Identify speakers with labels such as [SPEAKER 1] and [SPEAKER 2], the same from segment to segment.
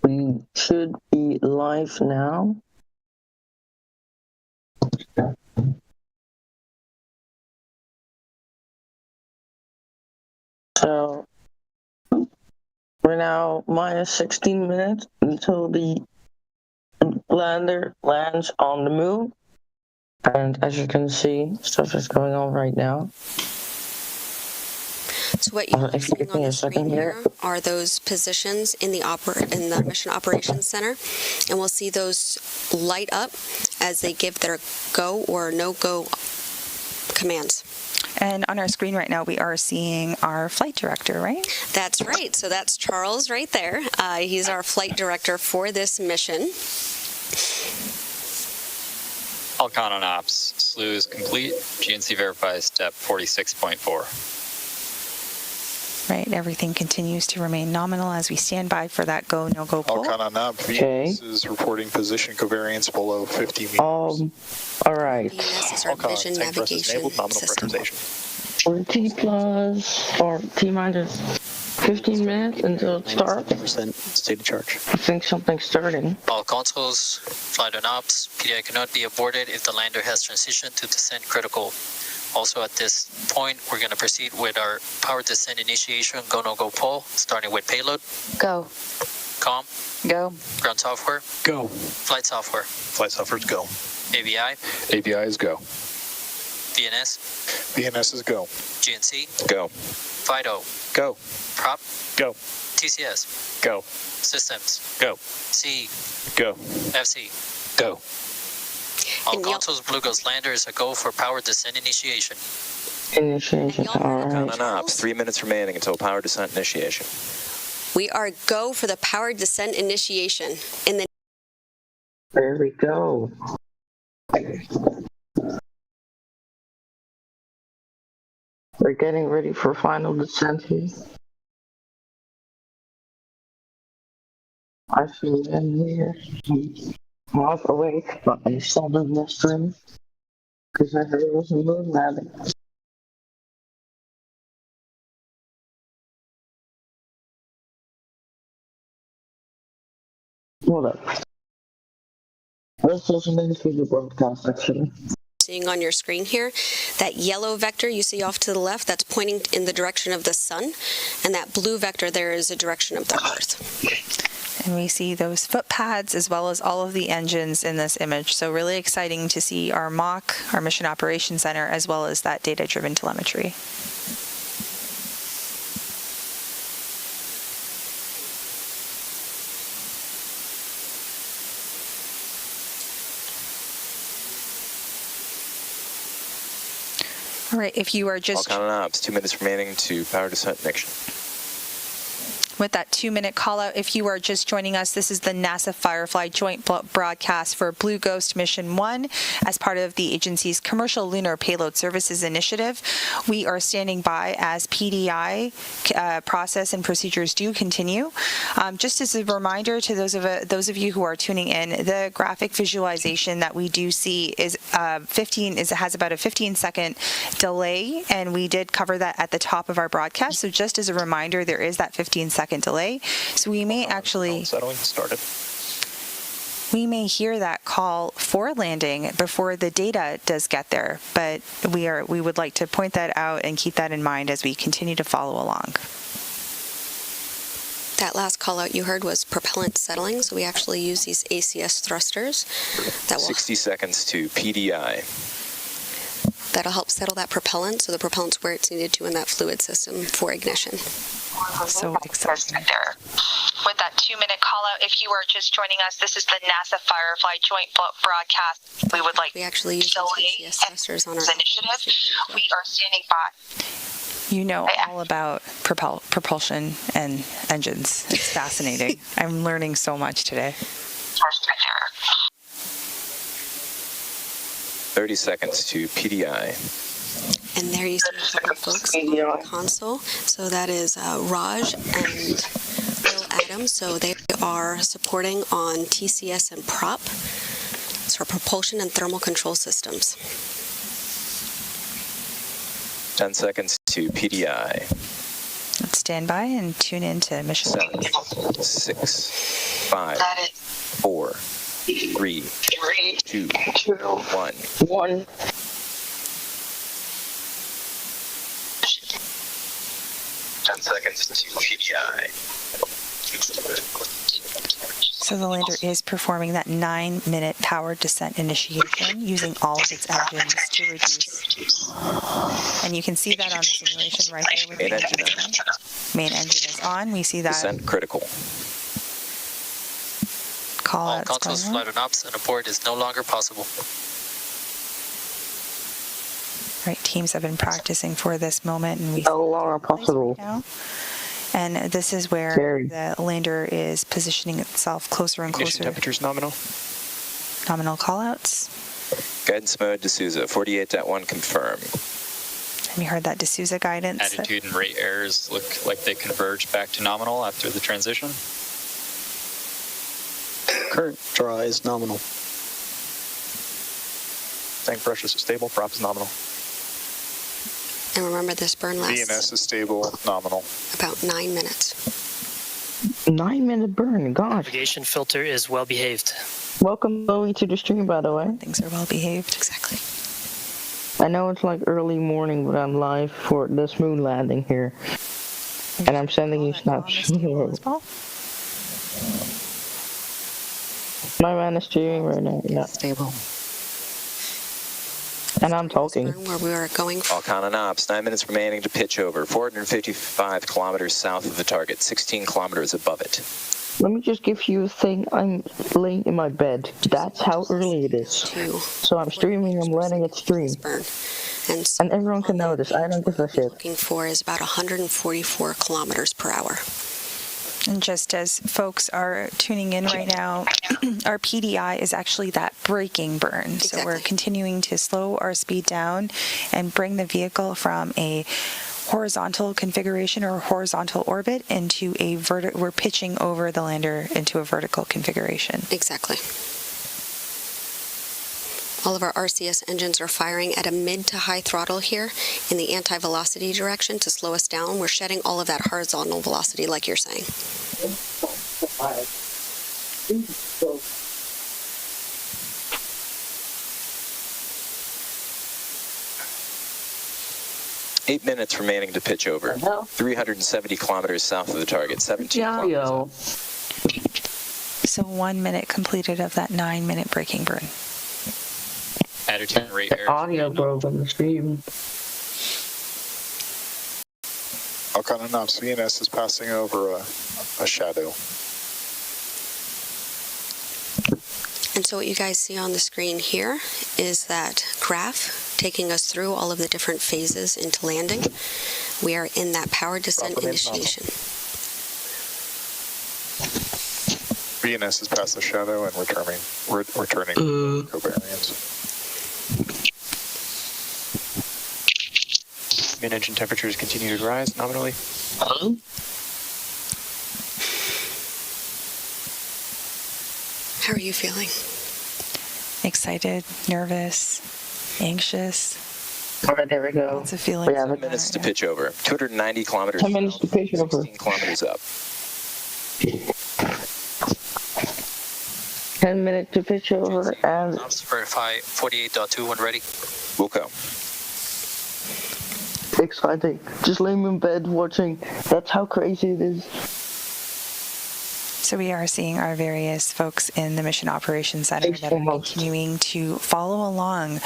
[SPEAKER 1] We should be live now. So we're now minus 16 minutes until the lander lands on the moon. And as you can see, stuff is going on right now.
[SPEAKER 2] So what you are seeing on the screen here are those positions in the Mission Operations Center, and we'll see those light up as they give their go or no-go commands.
[SPEAKER 3] And on our screen right now, we are seeing our flight director, right?
[SPEAKER 2] That's right. So that's Charles right there. He's our flight director for this mission.
[SPEAKER 4] All count on ops. SLU is complete. GNC verifies step 46.4.
[SPEAKER 3] Right, everything continues to remain nominal as we stand by for that go, no-go poll.
[SPEAKER 5] All count on op.
[SPEAKER 1] Okay.
[SPEAKER 5] Venus is reporting position covariance below 50 meters.
[SPEAKER 1] All right.
[SPEAKER 2] Venus is our vision navigation system.
[SPEAKER 1] T plus or T minus 15 minutes until it starts.
[SPEAKER 6] % state of charge.
[SPEAKER 1] I think something's starting.
[SPEAKER 7] All consoles, flight on ops. PDI cannot be aborted if the lander has transitioned to descent critical. Also at this point, we're going to proceed with our power descent initiation, go, no, go poll, starting with payload.
[SPEAKER 3] Go.
[SPEAKER 7] COM.
[SPEAKER 3] Go.
[SPEAKER 7] Ground software.
[SPEAKER 5] Go.
[SPEAKER 7] Flight software.
[SPEAKER 5] Flight software's go.
[SPEAKER 7] AVI.
[SPEAKER 5] AVI is go.
[SPEAKER 7] VNS.
[SPEAKER 5] VNS is go.
[SPEAKER 7] GNC.
[SPEAKER 5] Go.
[SPEAKER 7] FIDO.
[SPEAKER 5] Go.
[SPEAKER 7] Prop.
[SPEAKER 5] Go.
[SPEAKER 7] TCS.
[SPEAKER 5] Go.
[SPEAKER 7] Systems.
[SPEAKER 5] Go.
[SPEAKER 7] CE.
[SPEAKER 5] Go.
[SPEAKER 7] FC.
[SPEAKER 5] Go.
[SPEAKER 7] All
[SPEAKER 2] And
[SPEAKER 7] consoles, Blue Ghost lander is a go for power descent initiation.
[SPEAKER 1] Initiation. All
[SPEAKER 6] Count
[SPEAKER 1] right.
[SPEAKER 6] on ops. 3 minutes remaining until power descent initiation.
[SPEAKER 2] We are go for the power descent initiation. In the
[SPEAKER 1] There we go. We're getting ready for final descent here. I feel in here. I'm half awake, but I'm still in this room because I heard it was a moon landing. Hold up. This doesn't mean through the broadcast, actually.
[SPEAKER 2] seeing on your screen here, that yellow vector you see off to the left, that's pointing in the direction of the sun, and that blue vector there is the direction of the Earth.
[SPEAKER 3] And we see those footpads as well as all of the engines in this image. So really exciting to see our MOC, our Mission Operations Center, as well as that data-driven telemetry. All right, if you are just...
[SPEAKER 6] All count on ops. 2 minutes remaining to power descent connection.
[SPEAKER 3] With that 2-minute call out, if you are just joining us, this is the NASA Firefly joint broadcast for Blue Ghost Mission 1 as part of the agency's Commercial Lunar Payload Services Initiative. We are standing by as PDI process and procedures do continue. Just as a reminder to those of you who are tuning in, the graphic visualization that we do see is has about a 15-second delay, and we did cover that at the top of our broadcast. So just as a reminder, there is that 15-second delay. So we may actually
[SPEAKER 5] Settling started.
[SPEAKER 3] we may hear that call for landing before the data does get there, but we would like to point that out and keep that in mind as we continue to follow along.
[SPEAKER 2] That last call out you heard was propellant settling, so we actually use these ACS thrusters that will
[SPEAKER 6] 60 seconds to PDI.
[SPEAKER 2] that'll help settle that propellant, so the propellant's where it's needed to in that fluid system for ignition.
[SPEAKER 3] So exciting.
[SPEAKER 8] With that 2-minute call out, if you are just joining us, this is the NASA Firefly joint broadcast. We would like
[SPEAKER 2] We actually use those ACS thrusters on our
[SPEAKER 8] initiative. We are standing by.
[SPEAKER 3] You know all about propulsion and engines. It's fascinating. I'm learning so much today.
[SPEAKER 6] 30 seconds to PDI.
[SPEAKER 2] And there you see a couple folks on the console. So that is Raj and Bill Adams. So they are supporting on TCS and prop. It's for propulsion and thermal control systems.
[SPEAKER 6] 10 seconds to PDI.
[SPEAKER 3] That's stand by and tune in to Mission
[SPEAKER 6] 7, 6, 5, 4, 3, 2, 1.
[SPEAKER 1] 1.
[SPEAKER 6] Seconds to PDI.
[SPEAKER 3] So the lander is performing that 9-minute powered descent initiation using all of its engines to reduce. And you can see that on the simulation right there. With
[SPEAKER 6] Main
[SPEAKER 3] the
[SPEAKER 6] engine
[SPEAKER 3] main engine is on. We see that
[SPEAKER 6] Descent critical.
[SPEAKER 3] call
[SPEAKER 7] All
[SPEAKER 3] out.
[SPEAKER 7] consoles, flight on ops, and abort is no longer possible.
[SPEAKER 3] Right, teams have been practicing for this moment, and we
[SPEAKER 1] No longer possible.
[SPEAKER 3] now. And this is where
[SPEAKER 1] Scary.
[SPEAKER 3] the lander is positioning itself closer and
[SPEAKER 6] Ignition
[SPEAKER 3] closer.
[SPEAKER 6] temperatures nominal.
[SPEAKER 3] Nominal callouts.
[SPEAKER 6] Guidance mode D'Souza 48.1 confirm.
[SPEAKER 3] And you heard that D'Souza guidance.
[SPEAKER 4] Attitude and rate errors look like they converge back to nominal after the transition.
[SPEAKER 5] Current draw is nominal. Tank pressure is stable. Prop is nominal.
[SPEAKER 2] And remember, this burn lasts
[SPEAKER 5] VNS is stable. Nominal.
[SPEAKER 2] about 9 minutes.
[SPEAKER 1] 9-minute burn, gosh.
[SPEAKER 9] Navigation filter is well behaved.
[SPEAKER 1] Welcome, Bowie, to the stream, by the way.
[SPEAKER 3] Things are well behaved.
[SPEAKER 2] Exactly.
[SPEAKER 1] I know it's like early morning, but I'm live for this moon landing here. And I'm sending you snaps. My man is streaming right now, yeah.
[SPEAKER 2] Stable.
[SPEAKER 1] And I'm talking.
[SPEAKER 2] Where we are going
[SPEAKER 6] All con and ops, 9 minutes remaining to pitch over. 455 kilometers south of the target, 16 kilometers above it.
[SPEAKER 1] Let me just give you a thing. I'm laying in my bed. That's how early it is. So I'm streaming, I'm letting it stream.
[SPEAKER 2] burn.
[SPEAKER 1] And everyone can know this. I don't give a shit.
[SPEAKER 2] Looking for is about 144 kilometers per hour.
[SPEAKER 3] And just as folks are tuning in right now, our PDI is actually that braking burn. So we're continuing to slow our speed down and bring the vehicle from a horizontal configuration or horizontal orbit into a we're pitching over the lander into a vertical configuration.
[SPEAKER 2] Exactly. All of our RCS engines are firing at a mid to high throttle here in the anti-velocity direction to slow us down. We're shedding all of that horizontal velocity like you're saying.
[SPEAKER 6] Eight minutes remaining to pitch over. 370 kilometers south of the target, 17 kilometers.
[SPEAKER 3] So 1 minute completed of that 9-minute braking burn.
[SPEAKER 4] Attitude and rate errors.
[SPEAKER 1] Audio broke on the stream.
[SPEAKER 5] Alcon and ops, VNS is passing over a shadow.
[SPEAKER 2] And so what you guys see on the screen here is that graph taking us through all of the different phases into landing. We are in that power descent initiation.
[SPEAKER 5] VNS is past the shadow and returning covariance.
[SPEAKER 6] Main engine temperatures continue to rise nominally.
[SPEAKER 2] How are you feeling?
[SPEAKER 3] Excited, nervous, anxious.
[SPEAKER 1] All right, there we go.
[SPEAKER 3] Lots of feelings.
[SPEAKER 1] We have
[SPEAKER 6] 10 minutes to pitch over. 290 kilometers
[SPEAKER 1] 10 minutes to pitch over.
[SPEAKER 6] 16 kilometers up.
[SPEAKER 1] 10 minutes to pitch over and
[SPEAKER 7] Ops verify 48.2 when ready.
[SPEAKER 6] We'll go.
[SPEAKER 1] exciting. Just laying in bed watching. That's how crazy it is.
[SPEAKER 3] So we are seeing our various folks in the Mission Operations Center that are continuing to follow along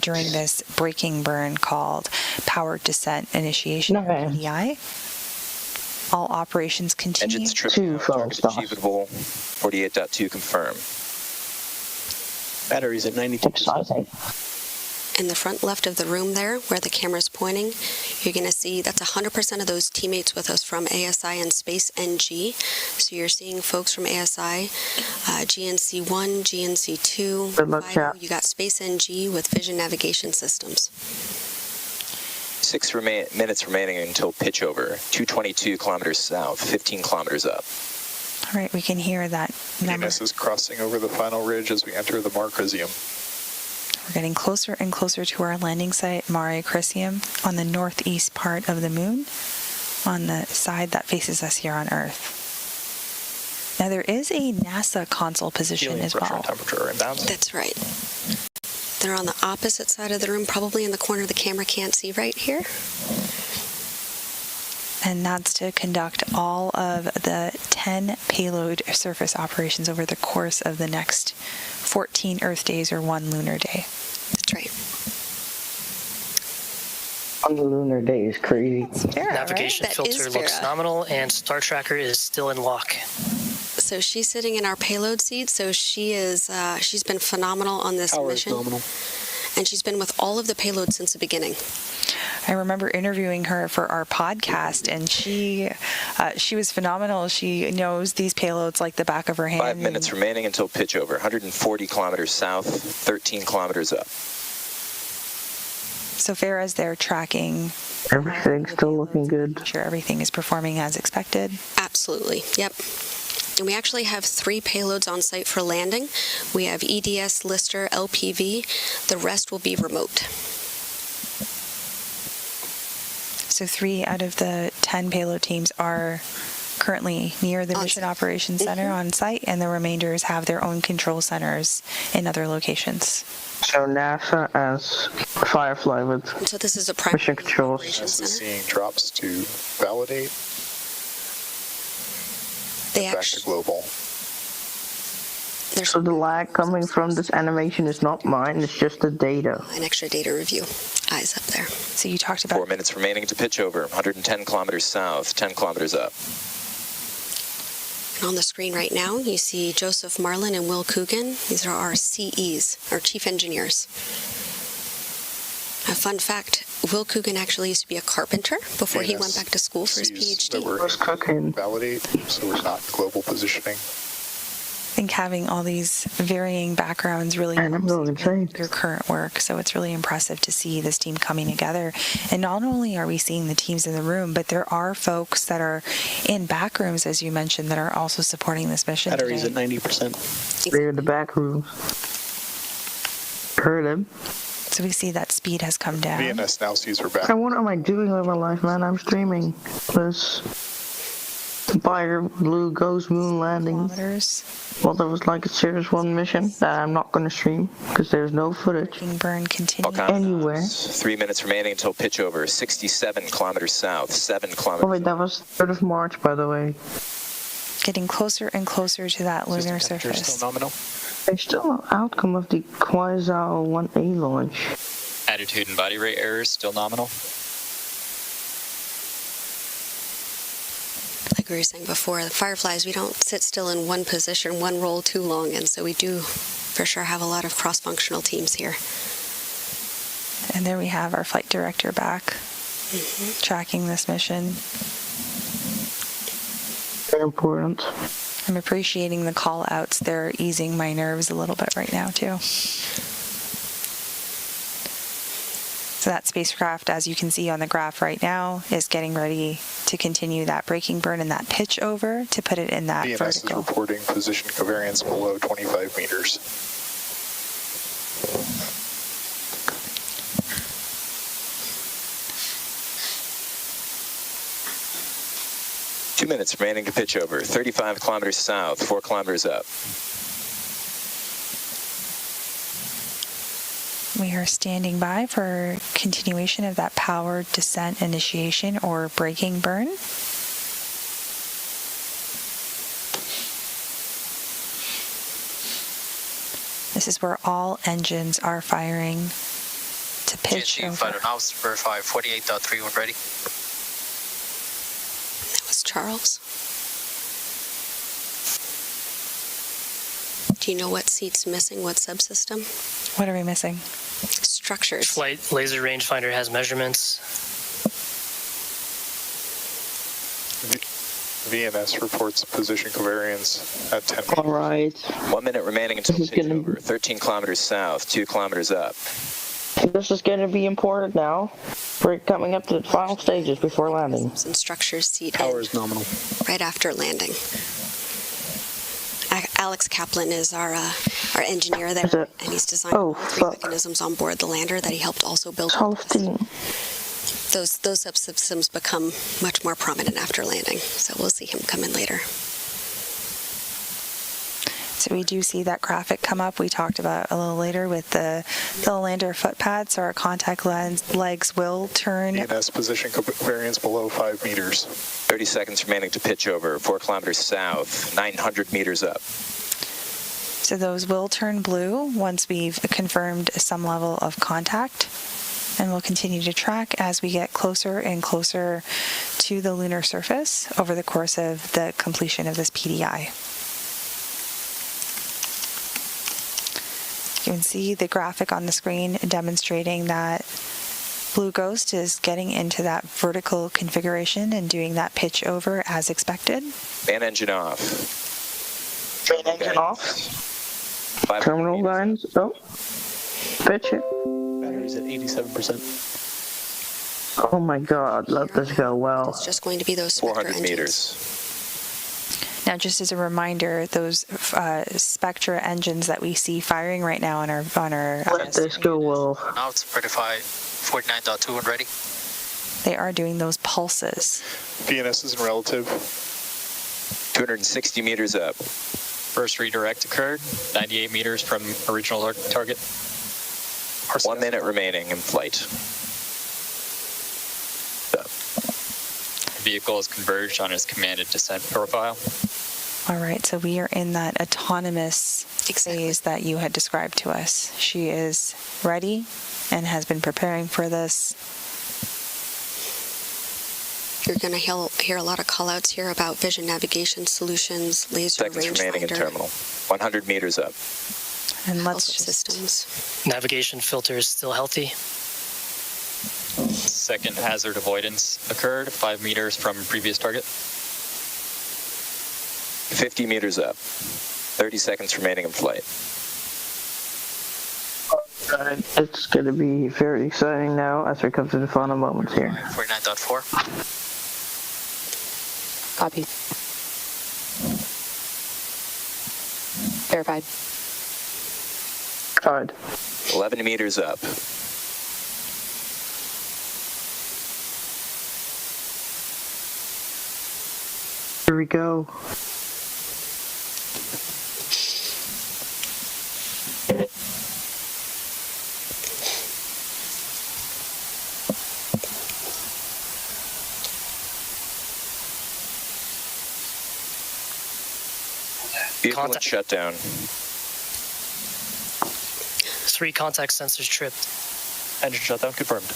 [SPEAKER 3] during this braking burn called Power Descent Initiation, PDI. All operations continue.
[SPEAKER 6] Engines tripping out, target achievable, 48.2 confirm.
[SPEAKER 9] Batteries at 92%.
[SPEAKER 1] Exciting.
[SPEAKER 2] In the front left of the room there, where the camera's pointing, you're going to see that's 100% of those teammates with us from ASI and Space NG. So you're seeing folks from ASI, GNC1, GNC2, FIO. You got Space NG with Vision Navigation Systems.
[SPEAKER 6] 6 minutes remaining until pitch over. 222 kilometers south, 15 kilometers up.
[SPEAKER 3] All right, we can hear that number.
[SPEAKER 5] VNS is crossing over the final ridge as we enter the Marquisium.
[SPEAKER 3] We're getting closer and closer to our landing site, Mare Crisium, on the northeast part of the moon. on the side that faces us here on Earth. Now there is a NASA console position as
[SPEAKER 5] Pressure
[SPEAKER 3] well.
[SPEAKER 5] and temperature are inbound.
[SPEAKER 2] That's right. They're on the opposite side of the room, probably in the corner the camera can't see right here.
[SPEAKER 3] And that's to conduct all of the 10 payload surface operations over the course of the next 14 Earth days or 1 lunar day.
[SPEAKER 2] That's right.
[SPEAKER 1] On the lunar day is crazy.
[SPEAKER 3] Vera,
[SPEAKER 9] Navigation
[SPEAKER 2] That
[SPEAKER 9] filter
[SPEAKER 2] is
[SPEAKER 9] looks
[SPEAKER 2] Vera.
[SPEAKER 9] nominal, and Star Tracker is still in lock.
[SPEAKER 2] So she's sitting in our payload seat. So she is. She's been phenomenal on this mission, and she's been with all of the payloads since the beginning.
[SPEAKER 3] I remember interviewing her for our podcast, and she was phenomenal. She knows these payloads like the back of her hand.
[SPEAKER 6] 5 minutes remaining until pitch over. 140 kilometers south, 13 kilometers up.
[SPEAKER 3] So Farah's there tracking.
[SPEAKER 1] Everything's still looking good.
[SPEAKER 3] Make sure everything is performing as expected.
[SPEAKER 2] Absolutely. Yep. And we actually have 3 payloads on site for landing. We have EDS, Lister, LPV. The rest will be remote.
[SPEAKER 3] So 3 out of the 10 payload teams are currently near the Mission Operations Center on site, and the remainders have their own control centers in other locations.
[SPEAKER 1] So NASA as Firefly with
[SPEAKER 2] So this is a
[SPEAKER 1] mission
[SPEAKER 2] primary
[SPEAKER 1] controls.
[SPEAKER 2] operations
[SPEAKER 5] This is
[SPEAKER 2] center.
[SPEAKER 5] seeing drops to validate.
[SPEAKER 2] They
[SPEAKER 5] Back to
[SPEAKER 2] actually,
[SPEAKER 5] global.
[SPEAKER 2] there's
[SPEAKER 1] So the lag coming from this animation is not mine, it's just the data.
[SPEAKER 2] an extra data review. Eyes up there.
[SPEAKER 3] So you talked
[SPEAKER 6] 4
[SPEAKER 3] about
[SPEAKER 6] minutes remaining to pitch over. 110 kilometers south, 10 kilometers up.
[SPEAKER 2] And on the screen right now, you see Joseph Marlin and Will Coogan. These are our CEs, our chief engineers. A fun fact, Will Coogan actually used to be a carpenter before he went back to school for his
[SPEAKER 5] Sees that
[SPEAKER 2] PhD.
[SPEAKER 5] we're
[SPEAKER 1] Where's cooking?
[SPEAKER 5] validate, so we're not global positioning.
[SPEAKER 3] I think having all these varying backgrounds really
[SPEAKER 1] And I'm going insane.
[SPEAKER 3] your current work. So it's really impressive to see this team coming together. And not only are we seeing the teams in the room, but there are folks that are in back rooms, as you mentioned, that are also supporting this mission
[SPEAKER 10] Batteries
[SPEAKER 3] today.
[SPEAKER 10] at 90%.
[SPEAKER 1] They're in the back room. Heard him.
[SPEAKER 3] So we see that speed has come down.
[SPEAKER 5] VNS now sees we're back.
[SPEAKER 1] So what am I doing with my life, man? I'm streaming this Fire Blue Ghost Moon landing.
[SPEAKER 3] Kilometers.
[SPEAKER 1] Well, that was like a Series 1 mission that I'm not going to stream because there's no footage.
[SPEAKER 3] Braking burn continues.
[SPEAKER 1] Anywhere.
[SPEAKER 6] 3 minutes remaining until pitch over. 67 kilometers south, 7
[SPEAKER 1] Oh
[SPEAKER 6] kilometers
[SPEAKER 1] wait, that was 3rd of March, by the way.
[SPEAKER 3] Getting closer and closer to that lunar
[SPEAKER 5] System temperature
[SPEAKER 3] surface.
[SPEAKER 5] still nominal.
[SPEAKER 1] There's still an outcome of the Quasar 1A launch.
[SPEAKER 4] Attitude and body rate errors still nominal.
[SPEAKER 2] Like we were saying before, the Fireflies, we don't sit still in one position, one role too long, and so we do for sure have a lot of cross-functional teams here.
[SPEAKER 3] And there we have our flight director back, tracking this mission.
[SPEAKER 1] Very important.
[SPEAKER 3] I'm appreciating the call outs. They're easing my nerves a little bit right now, too. So that spacecraft, as you can see on the graph right now, is getting ready to continue that braking burn and that pitch over to put it in that
[SPEAKER 5] VNS is
[SPEAKER 3] vertical.
[SPEAKER 5] reporting position covariance below 25 meters.
[SPEAKER 6] Two minutes remaining to pitch over. 35 kilometers south, 4 kilometers up.
[SPEAKER 3] We are standing by for continuation of that powered descent initiation or braking burn. This is where all engines are firing to pitch
[SPEAKER 7] GNC
[SPEAKER 3] over.
[SPEAKER 7] Fighter Ops, verify 48.3 when ready.
[SPEAKER 2] That was Charles. Do you know what seat's missing, what subsystem?
[SPEAKER 3] What are we missing?
[SPEAKER 2] Structures.
[SPEAKER 9] Flight laser rangefinder has measurements.
[SPEAKER 5] VNS reports position covariance at 10 meters.
[SPEAKER 1] All right.
[SPEAKER 6] 1 minute remaining until
[SPEAKER 1] This is
[SPEAKER 6] pitch
[SPEAKER 1] gonna-
[SPEAKER 6] over. 13 kilometers south, 2 kilometers up.
[SPEAKER 1] This is going to be important now. We're coming up to the final stages before landing.
[SPEAKER 2] And structures seat
[SPEAKER 10] Power
[SPEAKER 2] in
[SPEAKER 10] is nominal.
[SPEAKER 2] right after landing. Alex Kaplan is our engineer there,
[SPEAKER 1] Is it?
[SPEAKER 2] and he's designed
[SPEAKER 1] Oh,
[SPEAKER 2] all 3
[SPEAKER 1] fuck.
[SPEAKER 2] mechanisms on board the lander that he helped also build.
[SPEAKER 1] Half team.
[SPEAKER 2] those subsystems become much more prominent after landing. So we'll see him come in later.
[SPEAKER 3] So we do see that graphic come up we talked about a little later with the lander foot pad, so our contact legs will turn.
[SPEAKER 5] ENS position variance below 5 meters.
[SPEAKER 6] 30 seconds remaining to pitch over, 4 kilometers south, 900 meters up.
[SPEAKER 3] So those will turn blue once we've confirmed some level of contact. And we'll continue to track as we get closer and closer to the lunar surface over the course of the completion of this PDI. You can see the graphic on the screen demonstrating that Blue Ghost is getting into that vertical configuration and doing that pitch over as expected.
[SPEAKER 6] Fan engine off.
[SPEAKER 1] Main engine off. Terminal lines. Oh. Pitch it.
[SPEAKER 10] Battery's at 87%.
[SPEAKER 1] Oh my god, let this go well.
[SPEAKER 2] It's just going to be those Spectra
[SPEAKER 6] 400
[SPEAKER 2] engines.
[SPEAKER 6] meters.
[SPEAKER 3] Now, just as a reminder, those Spectra engines that we see firing right now on our
[SPEAKER 1] let this go well.
[SPEAKER 7] Now it's certified 49.2 and ready.
[SPEAKER 3] They are doing those pulses.
[SPEAKER 5] VNS is in relative.
[SPEAKER 6] 260 meters up.
[SPEAKER 4] First redirect occurred, 98 meters from original target.
[SPEAKER 6] 1 minute remaining in flight.
[SPEAKER 4] The vehicle is converged on its commanded descent profile.
[SPEAKER 3] All right, so we are in that autonomous phase that you had described to us. She is ready and has been preparing for this.
[SPEAKER 2] You're going to hear a lot of call-outs here about vision navigation solutions, laser
[SPEAKER 6] Seconds remaining in
[SPEAKER 2] rangefinder,
[SPEAKER 6] terminal. 100 meters up.
[SPEAKER 3] And let's
[SPEAKER 2] health
[SPEAKER 3] just
[SPEAKER 2] systems.
[SPEAKER 9] Navigation filter is still healthy.
[SPEAKER 4] Second hazard avoidance occurred, 5 meters from previous target.
[SPEAKER 6] 50 meters up. 30 seconds remaining in flight.
[SPEAKER 1] Alright, it's going to be very exciting now as we come to the final moments here.
[SPEAKER 7] 49.4.
[SPEAKER 11] Copy. Verified.
[SPEAKER 1] Alright.
[SPEAKER 6] 11 meters up.
[SPEAKER 1] Here we go.
[SPEAKER 6] Vehicle in
[SPEAKER 9] Contact.
[SPEAKER 6] shutdown.
[SPEAKER 9] 3 contact sensors tripped.
[SPEAKER 10] Engine shutdown confirmed.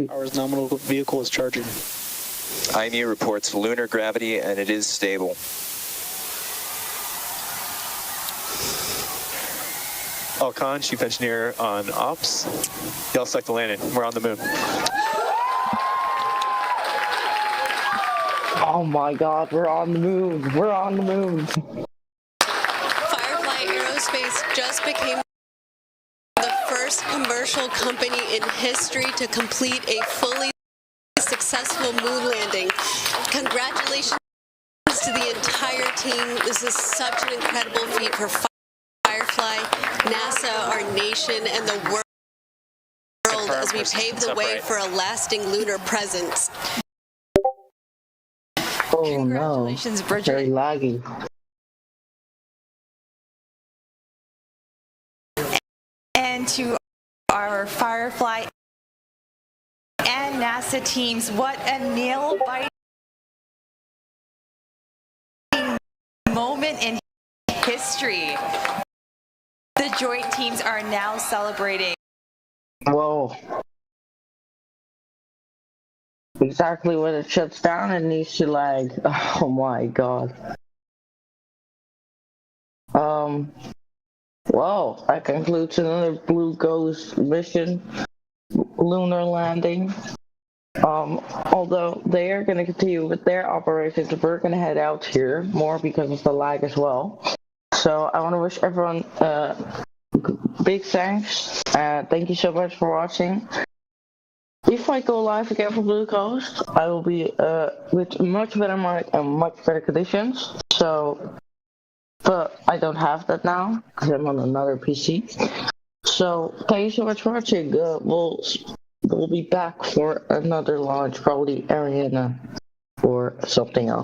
[SPEAKER 10] Our nominal vehicle is charging.
[SPEAKER 6] IMU reports lunar gravity and it is stable.
[SPEAKER 10] Khan, Chief Engineer on Ops. Y'all select the landing. We're on the moon.
[SPEAKER 1] Oh my god, we're on the moon. We're on the moon.
[SPEAKER 2] Firefly Aerospace just became the first commercial company in history to complete a fully successful moon landing. Congratulations to the entire team. This is such an incredible feat for Firefly, NASA, our nation, and the world as we pave the way for a lasting lunar presence.
[SPEAKER 1] Oh no.
[SPEAKER 3] Congratulations, Bridget.
[SPEAKER 1] Very laggy.
[SPEAKER 3] And to our Firefly and NASA teams, what a nail-biting moment in history. The joint teams are now celebrating.
[SPEAKER 1] Whoa. Exactly when it shuts down, it needs to lag. Oh my god. Well, that concludes another Blue Ghost mission, lunar landing. Although they are going to continue with their operations, we're going to head out here more because of the lag as well. So I want to wish everyone big thanks. Thank you so much for watching. If I go live again for Blue Ghost, I will be with much better mic and much better conditions. So but I don't have that now because I'm on another PC. So thank you so much for watching. We'll be back for another launch, probably Ariana or something else.